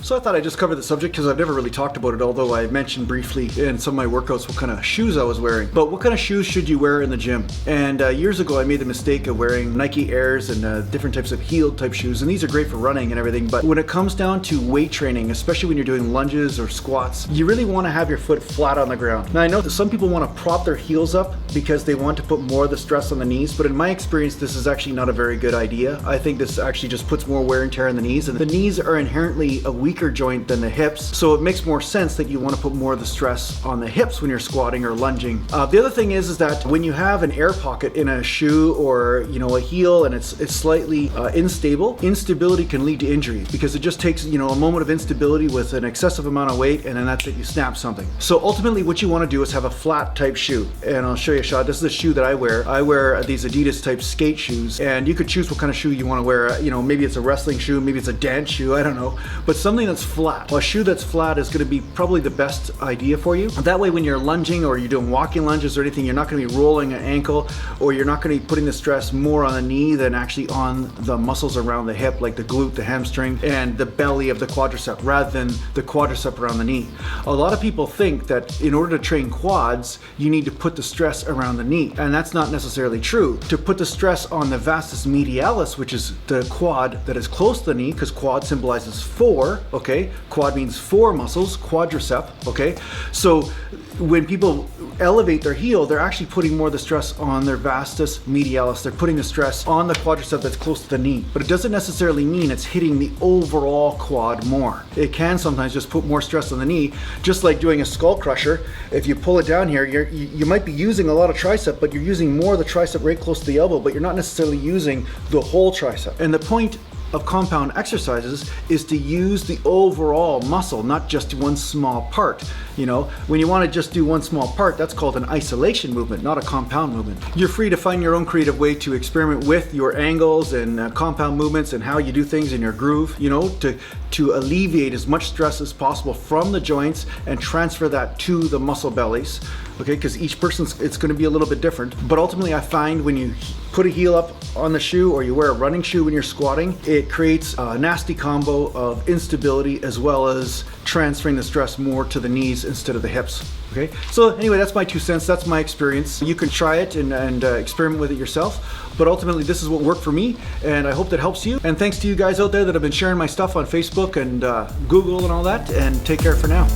So I thought I'd just cover the subject because I've never really talked about it, although I mentioned briefly in some of my workouts what kind of shoes I was wearing. But what kind of shoes should you wear in the gym? And years ago I made the mistake of wearing Nike Airs and different types of heeled type shoes, and these are great for running and everything, but when it comes down to weight training, especially when you're doing lunges or squats, you really want to have your foot flat on the ground. Now I know that some people want to prop their heels up because they want to put more of the stress on the knees, but in my experience this is actually not a very good idea. I think this actually just puts more wear and tear on the knees, and the knees are inherently a weaker joint than the hips, so it makes more sense that you want to put more of the stress on the hips when you're squatting or lunging. The other thing is that when you have an air pocket in a shoe or a heel and it's slightly unstable, instability can lead to injury because it just takes a moment of instability with an excessive amount of weight, and then that's it, you snap something. So ultimately what you want to do is have a flat type shoe, and I'll show you a shot. This is the shoe that I wear. I wear these Adidas type skate shoes, and you could choose what kind of shoe you want to wear. Maybe it's a wrestling shoe, maybe it's a dance shoe, I don't know, but something that's flat. A shoe that's flat is going to be probably the best idea for you. That way when you're lunging or you're doing walking lunges or anything, you're not going to be rolling an ankle, or you're not going to be putting the stress more on the knee than actually on the muscles around the hip, like the glute, the hamstring, and the belly of the quadricep, rather than the quadricep around the knee. A lot of people think that in order to train quads, you need to put the stress around the knee, and that's not necessarily true. To put the stress on the vastus medialis, which is the quad that is close to the knee, because quad symbolizes four, okay? Quad means four muscles, quadricep, okay? So when people elevate their heel, they're actually putting more of the stress on their vastus medialis. They're putting the stress on the quadricep that's close to the knee, but it doesn't necessarily mean it's hitting the overall quad more. It can sometimes just put more stress on the knee, just like doing a skull crusher. If you pull it down here, you might be using a lot of tricep, but you're using more of the tricep right close to the elbow, but you're not necessarily using the whole tricep. And the point of compound exercises is to use the overall muscle, not just one small part. When you want to just do one small part, that's called an isolation movement, not a compound movement. You're free to find your own creative way to experiment with your angles and compound movements and how you do things in your groove, to alleviate as much stress as possible from the joints and transfer that to the muscle bellies, okay? Because each person's, it's going to be a little bit different. But ultimately I find when you put a heel up on the shoe or you wear a running shoe when you're squatting, it creates a nasty combo of instability as well as transferring the stress more to the knees instead of the hips. Okay, so anyway, that's my 2 cents. That's my experience. You can try it and experiment with it yourself, but ultimately this is what worked for me, and I hope that helps you. And thanks to you guys out there that have been sharing my stuff on Facebook and Google and all that, and take care for now.